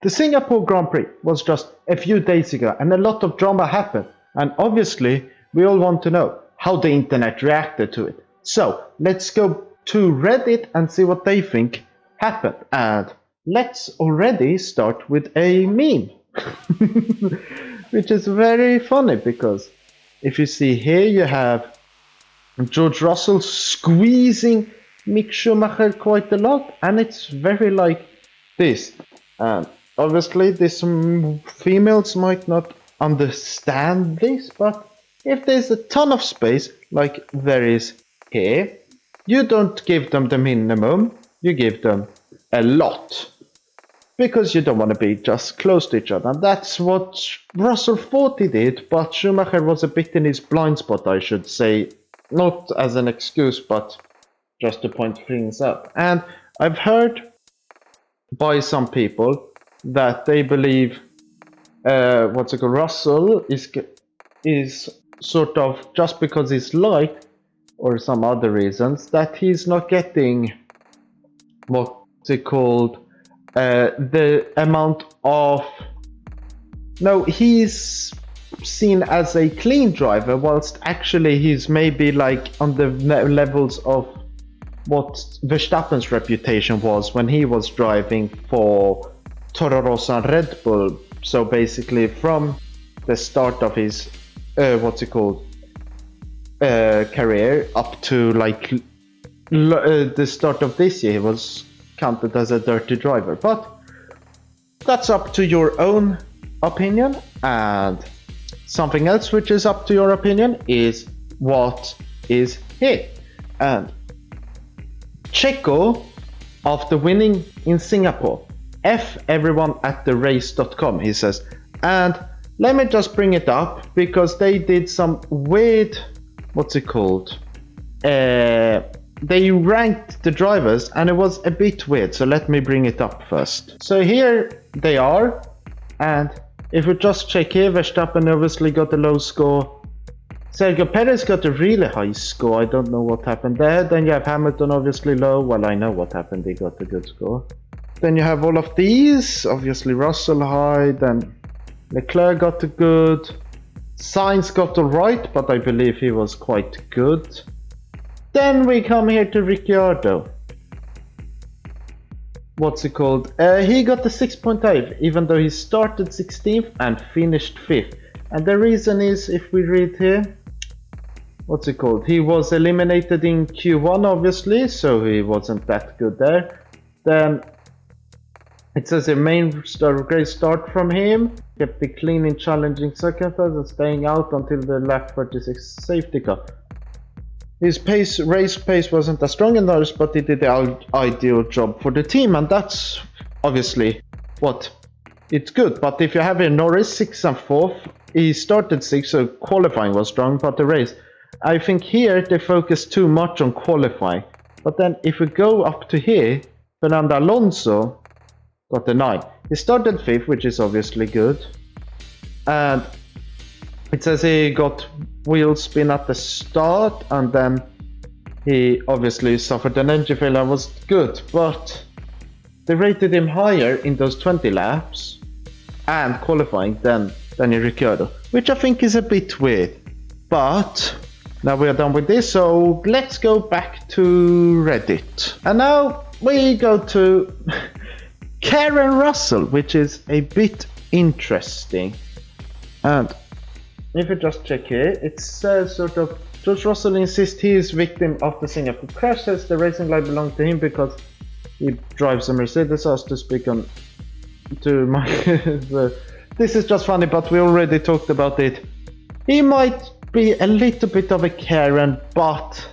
The Singapore Grand Prix was just a few days ago and a lot of drama happened, and obviously we all want to know how the internet reacted to it. So let's go to Reddit and see what they think happened, and let's already start with a meme which is very funny, because if you see here you have George Russell squeezing Mick Schumacher quite a lot, and it's very like this. And obviously these females might not understand this, but if there's a ton of space like there is here, you don't give them the minimum, you give them a lot, because you don't want to be just close to each other. And that's what Russell thought he did, but Schumacher was a bit in his blind spot, I should say, not as an excuse, but just to point things out. And I've heard by some people that they believe Russell is sort of, just because he's light or some other reasons, that he's not getting the amount of, no, he's seen as a clean driver, whilst actually he's maybe like on the levels of what Verstappen's reputation was when he was driving for Toro Rosso and Red Bull. So basically from the start of his career up to like the start of this year, he was counted as a dirty driver. But that's up to your own opinion. And something else which is up to your opinion is what is here. And Checo, after winning in Singapore, F everyone at the race.com, he says. And let me just bring it up, because they did some weird, they ranked the drivers and it was a bit weird, so let me bring it up first. So here they are, and if we just check here, Verstappen obviously got a low score. Sergio Perez got a really high score, I don't know what happened there. Then you have Hamilton obviously low, well I know what happened, he got a good score. Then you have all of these, obviously Russell high, then Leclerc got a good, Sainz got alright, but I believe he was quite good. Then we come here to Ricciardo. He got the 6.5, even though he started 16th and finished 5th. And the reason is, if we read here, he was eliminated in Q1 obviously, so he wasn't that good there. Then it says a great start from him, kept it clean in challenging circumstances and staying out until the lap 36 safety car. His race pace wasn't as strong as others, but he did the ideal job for the team, and that's obviously it's good. But if you have a Norris 6th and 4th, he started 6th, so qualifying was strong, but the race, I think here they focus too much on qualifying. But then if we go up to here, Fernando Alonso got a 9. He started 5th, which is obviously good, and it says he got wheel spin at the start, and then he obviously suffered an engine failure and was good, but they rated him higher in those 20 laps and qualifying than Ricciardo, which I think is a bit weird. But now we are done with this, so let's go back to Reddit. And now we go to Karen Russell, which is a bit interesting. And if you just check here, it says George Russell insists he is victim of the Singapore crash, says the racing line belonged to him because he drives a Mercedes. I was to speak on to my this is just funny, but we already talked about it. He might be a little bit of a Karen, but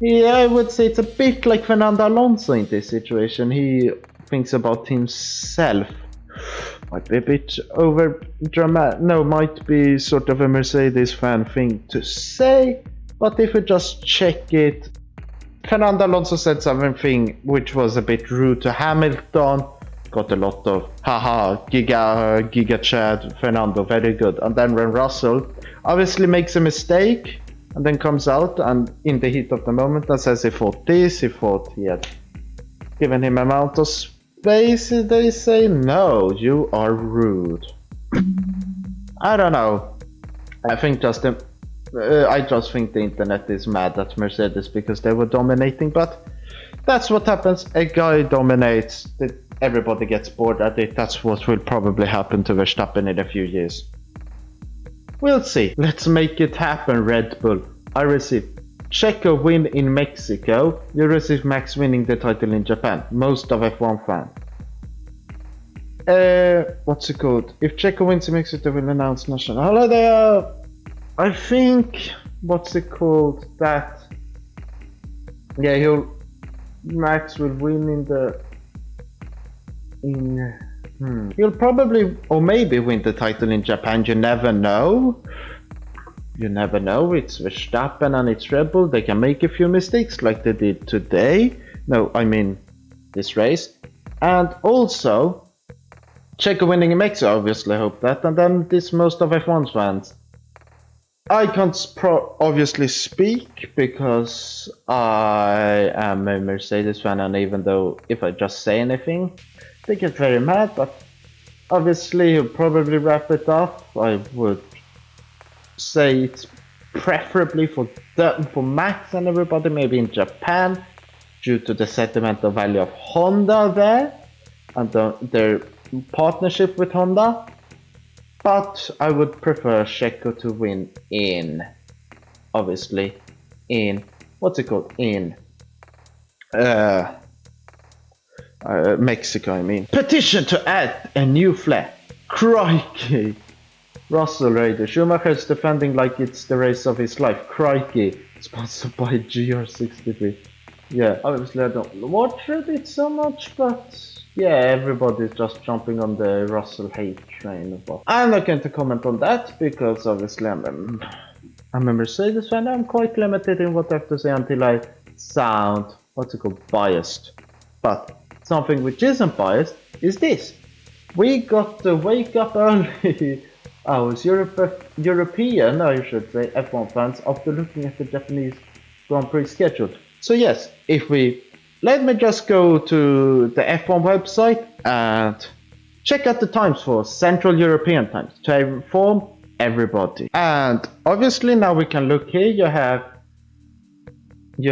yeah, I would say it's a bit like Fernando Alonso in this situation. He thinks about himself. Might be a bit over dramatic. No, might be sort of a Mercedes fan thing to say. But if we just check it, Fernando Alonso said something which was a bit rude to Hamilton. Got a lot of haha, giga Chad, Fernando, very good. And then when Russell obviously makes a mistake and then comes out and in the heat of the moment and says he thought this, he thought he had given him amount of Basically, they say no, you are rude. I don't know. I think I just think the internet is mad at Mercedes because they were dominating, but that's what happens. A guy dominates, everybody gets bored at it. That's what will probably happen to Verstappen in a few years. We'll see. Let's make it happen, Red Bull. I received Checo win in Mexico. You receive Max winning the title in Japan. Most of F1 fans. What's it called? If Checo wins in Mexico, they will announce national holiday. I think, what's it called? That, yeah, Max will win he'll probably, or maybe win the title in Japan. You never know. You never know. It's Verstappen and it's Red Bull. They can make a few mistakes like they did today. No, I mean this race. And also, Checo winning in Mexico, obviously hope that. And then this most of F1's fans. I can't obviously speak because I am a Mercedes fan, and even though if I just say anything, they get very mad, but obviously he'll probably wrap it up. I would say it's preferably for Max and everybody, maybe in Japan, due to the sentimental value of Honda there, and their partnership with Honda. But I would prefer Checo to win obviously, what's it called? Mexico, I mean. Petition to add a new flag. Crikey. Russell Raider. Schumacher's defending like it's the race of his life. Crikey. Sponsored by GR63. Yeah, obviously I don't watch it so much, but yeah, everybody's just jumping on the Russell hate train. But I'm not going to comment on that because obviously I'm a Mercedes fan. I'm quite limited in what I have to say until I sound, what's it called, biased. But something which isn't biased is this. We got to wake up early. I was European, I should say, F1 fans after looking at the Japanese Grand Prix schedule. So yes, let me just go to the F1 website and check out the times for Central European times to inform everybody. And obviously now we can look here. You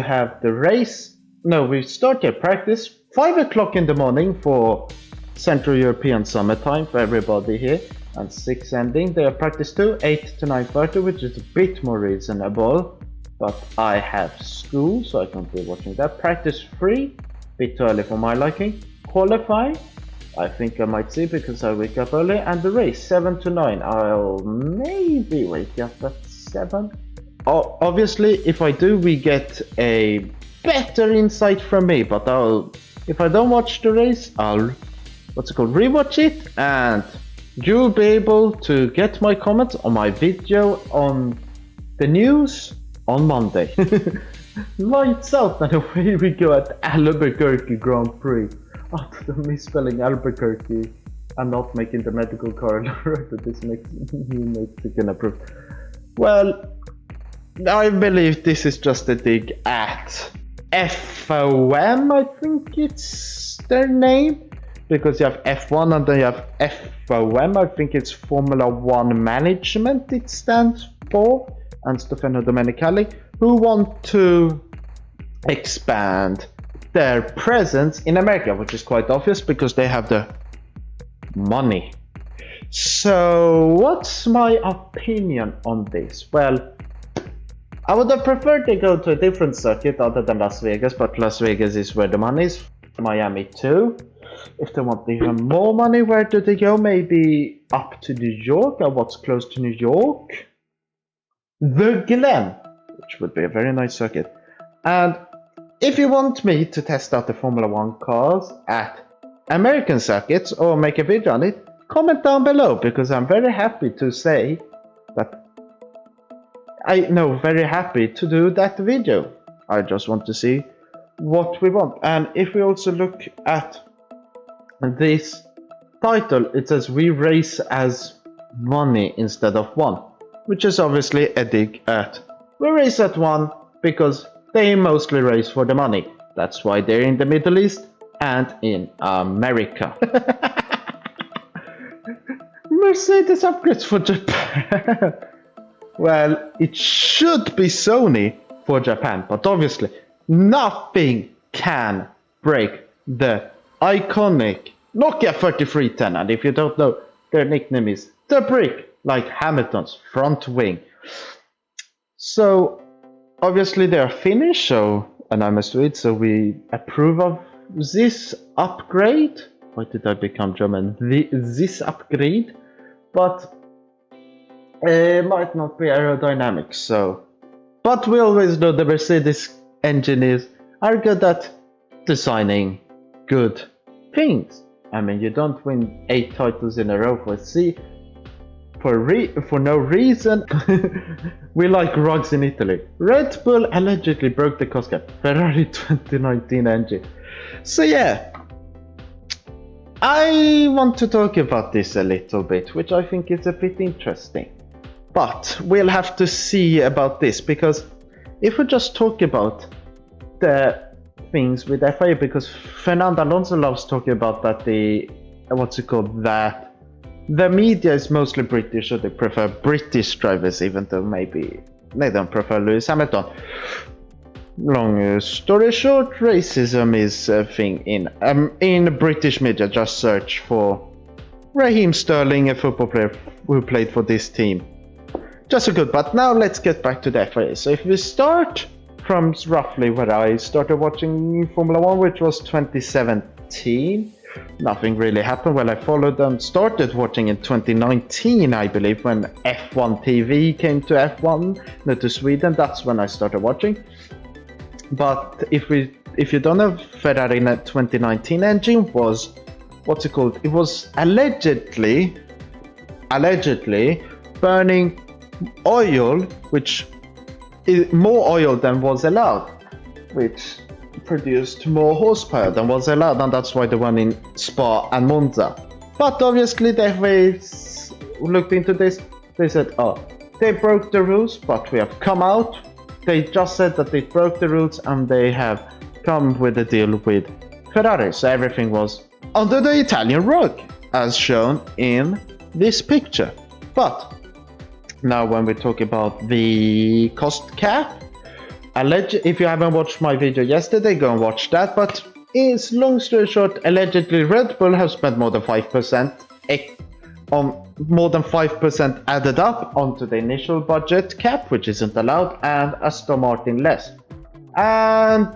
have the race. No, we start your practice 5 o'clock in the morning for Central European summertime for everybody here, and 6 ending. They have practice 2, 8 to 9:30, which is a bit more reasonable. But I have school, so I can't be watching that. Practice 3, bit too early for my liking. Qualify, I think I might see because I wake up early. And the race 7 to 9, I'll maybe wake up at 7. Obviously, if I do, we get a better insight from me. But if I don't watch the race, I'll rewatch it, and you'll be able to get my comments on my video on the news on Monday. Lights out, and away we go at Albuquerque Grand Prix. After the misspelling Albuquerque and not making the medical corridor that this makes me Mexican approved. Well, I believe this is just a dig at FOM, I think it's their name. Because you have F1 and then you have FOM, I think it's Formula 1 Management it stands for, and Stefano Domenicali, who want to expand their presence in America, which is quite obvious because they have the money. So what's my opinion on this? Well, I would have preferred to go to a different circuit other than Las Vegas, but Las Vegas is where the money is. Miami too. If they want even more money, where do they go? Maybe up to New York, or what's close to New York? The Glen, which would be a very nice circuit. And if you want me to test out the Formula 1 cars at American circuits or make a video on it, comment down below, because I'm very happy to say that very happy to do that video. I just want to see what we want. And if we also look at this title, it says we race as money instead of one, which is obviously a dig at we race at one because they mostly race for the money. That's why they're in the Middle East and in America. Mercedes upgrades for Japan. Well, it should be Sony for Japan, but obviously nothing can break the iconic Nokia 3310. And if you don't know, their nickname is The Brick, like Hamilton's front wing. So obviously they are Finnish, and I must do it, so we approve of this upgrade. Why did I become German? This upgrade, but it might not be aerodynamic, so. But we always know the Mercedes engineers are good at designing good things. I mean, you don't win 8 titles in a row for no reason. We like rugs in Italy. Red Bull allegedly broke the cost cap. Ferrari 2019 engine. So yeah, I want to talk about this a little bit, which I think is a bit interesting. But we'll have to see about this, because if we just talk about the things with FIA, because Fernando Alonso loves talking about that the media is mostly British, or they prefer British drivers, even though maybe they don't prefer Lewis Hamilton. Long story short, racism is a thing in British media. Just search for Raheem Sterling, a football player who played for this team. Just so good. But now let's get back to the FIA. So if we start from roughly where I started watching Formula 1, which was 2017, nothing really happened. Well, I followed them, started watching in 2019, I believe, when F1 TV came to F1, not to Sweden. That's when I started watching. But if you don't know, Ferrari 2019 engine was, it was allegedly burning oil, which is more oil than was allowed, which produced more horsepower than was allowed, and that's why they won in Spa and Monza. But obviously they looked into this. They said, oh, they broke the rules, but we have come out. They just said that they broke the rules, and they have come with a deal with Ferrari. So everything was under the Italian rug, as shown in this picture. But now when we talk about the cost cap, if you haven't watched my video yesterday, go and watch that. But it's long story short, allegedly Red Bull have spent more than 5% added up onto the initial budget cap, which isn't allowed, and Aston Martin less. And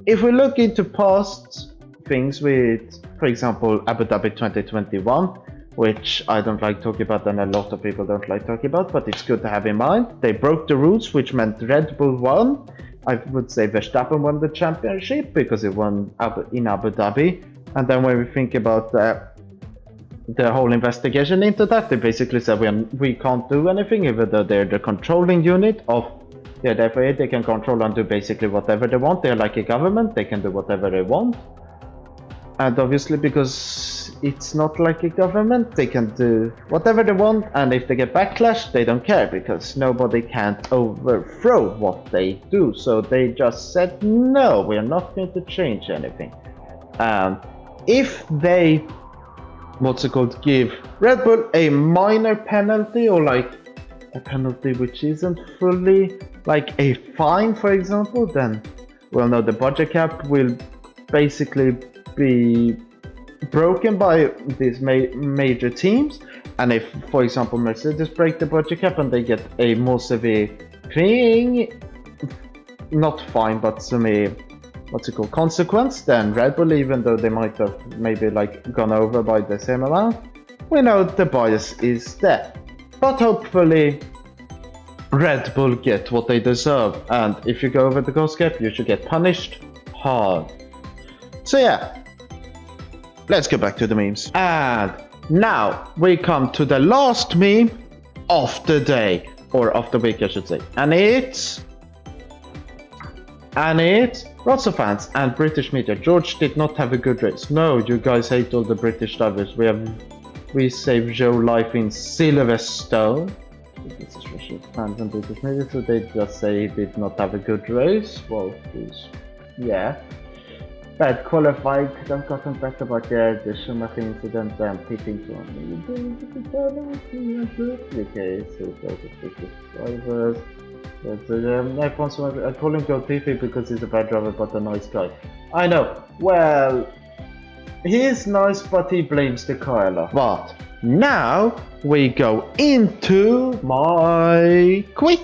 if we look into past things with, for example, Abu Dhabi 2021, which I don't like talking about and a lot of people don't like talking about, but it's good to have in mind. They broke the rules, which meant Red Bull won. I would say Verstappen won the championship because it won in Abu Dhabi. And then when we think about the whole investigation into that, they basically said we can't do anything, even though they're the controlling unit of the FIA. They can control and do basically whatever they want. They're like a government, they can do whatever they want. And obviously, because it's not like a government, they can do whatever they want, and if they get backlash, they don't care, because nobody can overthrow what they do. So they just said, no, we are not going to change anything. If they, give Red Bull a minor penalty, or like a penalty which isn't fully like a fine, for example, then, well, no, the budget cap will basically be broken by these major teams. And if, for example, Mercedes break the budget cap and they get a more severe thing, not fine, but some consequence, then Red Bull, even though they might have maybe like gone over by the same amount, we know the bias is there. But hopefully Red Bull get what they deserve, and if you go over the cost cap, you should get punished hard. So yeah, let's get back to the memes. And now we come to the last meme of the day, or of the week I should say. And it's lots of fans and British media. George did not have a good race. No, you guys hate all the British drivers. We saved Joe life in Silverstone. This is Russian fans and British media, so they just say he did not have a good race. Well, yeah. bad qualified, could have gotten better, but yeah, the Schumacher incident and pitting to okay, so those are drivers. I call him Go Tiffy because he's a bad driver but a nice guy. I know, well, he is nice but he blames the car a lot. But now we go into my quick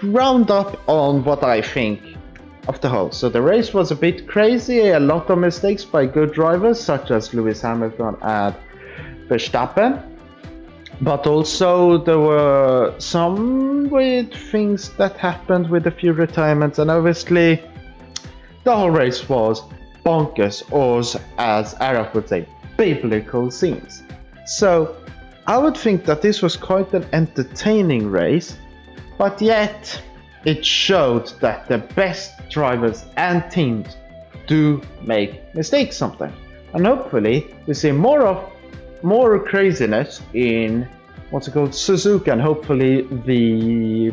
roundup on what I think of the whole. So the race was a bit crazy, a lot of mistakes by good drivers such as Lewis Hamilton and Verstappen. But also there were some weird things that happened with a few retirements, and obviously the whole race was bonkers, or as Araf would say, biblical scenes. So I would think that this was quite an entertaining race, but yet it showed that the best drivers and teams do make mistakes sometimes. And hopefully we see more craziness in Suzuka, and hopefully the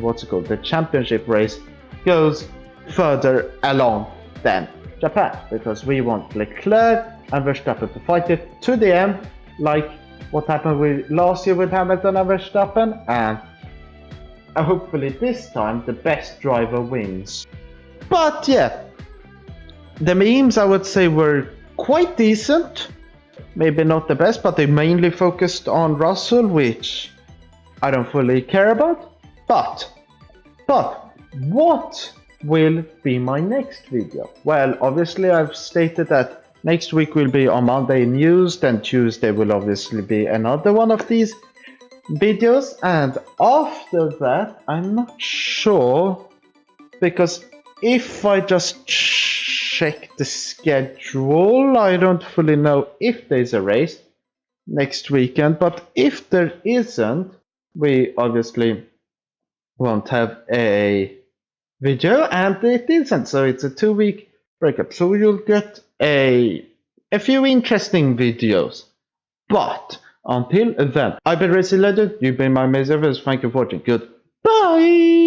championship race goes further along than Japan, because we want Leclerc and Verstappen to fight it to the end, like what happened with last year with Hamilton and Verstappen, and hopefully this time the best driver wins. But yeah, the memes I would say were quite decent. Maybe not the best, but they mainly focused on Russell, which I don't fully care about. But what will be my next video? Well, obviously I've stated that next week will be on Monday news, then Tuesday will obviously be another one of these videos, and after that I'm not sure, because if I just check the schedule, I don't fully know if there's a race next weekend, but if there isn't, we obviously won't have a video, and it isn't, so it's a 2-week breakup, so you'll get a few interesting videos. But until then, I've been Racing Legend, you've been my main service, thank you for watching, goodbye!